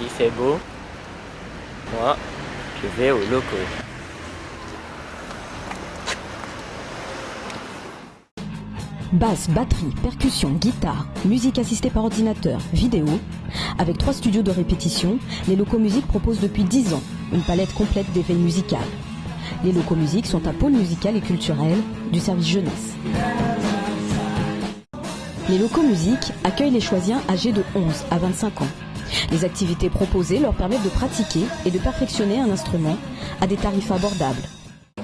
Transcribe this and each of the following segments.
qu'il fait beau, moi, je vais aux locaux. Basse, batterie, percussion, guitare, musique assistée par ordinateur, vidéo. Avec 3 studios de répétition, les locaux musique proposent depuis 10 ans une palette complète d'éveil musical. Les locaux musique sont un pôle musical et culturel du service jeunesse. Les locaux musique accueillent les choisiens âgés de 11 à 25 ans. Les activités proposées leur permettent de pratiquer et de perfectionner un instrument à des tarifs abordables.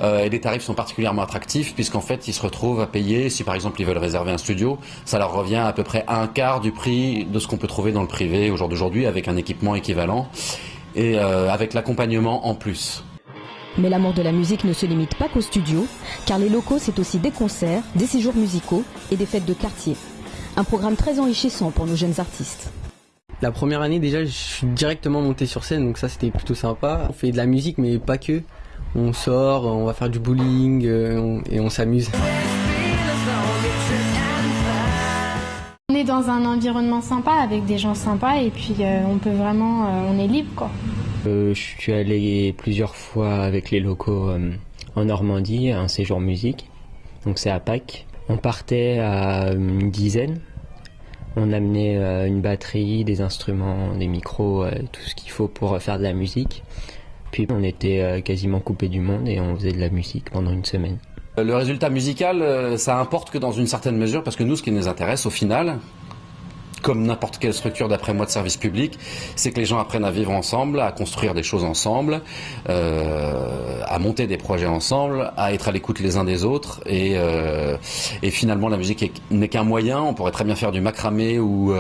Et les tarifs sont particulièrement attractifs puisqu'en fait ils se retrouvent à payer, si par exemple ils veulent réserver un studio, ça leur revient à peu près à un quart du prix de ce qu'on peut trouver dans le privé au jour d'aujourd'hui avec un équipement équivalent et avec l'accompagnement en plus. Mais l'amour de la musique ne se limite pas qu'au studio, car les locaux c'est aussi des concerts, des séjours musicaux et des fêtes de quartier. Un programme très enrichissant pour nos jeunes artistes. La première année déjà je suis directement monté sur scène donc ça c'était plutôt sympa. On fait de la musique mais pas que. On sort, on va faire du bowling et on s'amuse. On est dans un environnement sympa avec des gens sympas et puis on peut vraiment, on est libre quoi. Je suis allé plusieurs fois avec les locaux en Normandie, à un séjour musique, donc c'est à Pâques. On partait à une dizaine, on amenait une batterie, des instruments, des micros, tout ce qu'il faut pour faire de la musique. Puis on était quasiment coupé du monde et on faisait de la musique pendant une semaine. Le résultat musical, ça importe que dans une certaine mesure, parce que nous, ce qui nous intéresse au final, comme n'importe quelle structure d'après moi de service public, c'est que les gens apprennent à vivre ensemble, à construire des choses ensemble, à monter des projets ensemble, à être à l'écoute les uns des autres. Et finalement, la musique n'est qu'un moyen. On pourrait très bien faire du macramé ou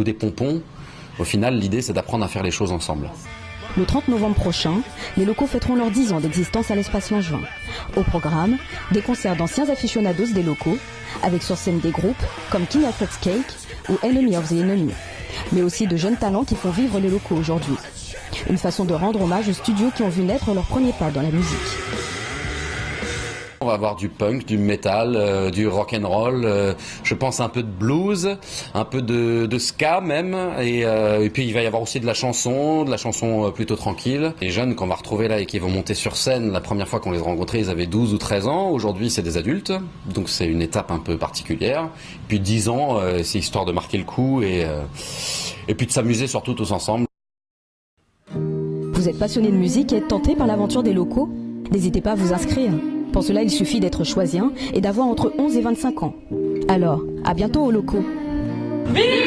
des pompons. Au final, l'idée, c'est d'apprendre à faire les choses ensemble. Le 30 novembre prochain, les locaux fêteront leurs 10 ans d'existence à l'espace Langevin. Au programme, des concerts d'anciens aficionados des locaux, avec sur scène des groupes comme King of Fruits Cake ou Enemy of the Enemy, mais aussi de jeunes talents qui font vivre les locaux aujourd'hui. Une façon de rendre hommage aux studios qui ont vu naître leurs premiers pas dans la musique. On va avoir du punk, du metal, du rock and roll, je pense un peu de blues, un peu de ska même, et puis il va y avoir aussi de la chanson plutôt tranquille. Les jeunes qu'on va retrouver là et qui vont monter sur scène, la première fois qu'on les a rencontrés, ils avaient 12 ou 13 ans, aujourd'hui c'est des adultes, donc c'est une étape un peu particulière. Puis 10 ans, c'est histoire de marquer le coup et puis de s'amuser surtout tous ensemble. Vous êtes passionné de musique et êtes tenté par l'aventure des locaux? N'hésitez pas à vous inscrire. Pour cela, il suffit d'être choisien et d'avoir entre 11 et 25 ans. Alors, à bientôt aux locaux. Vive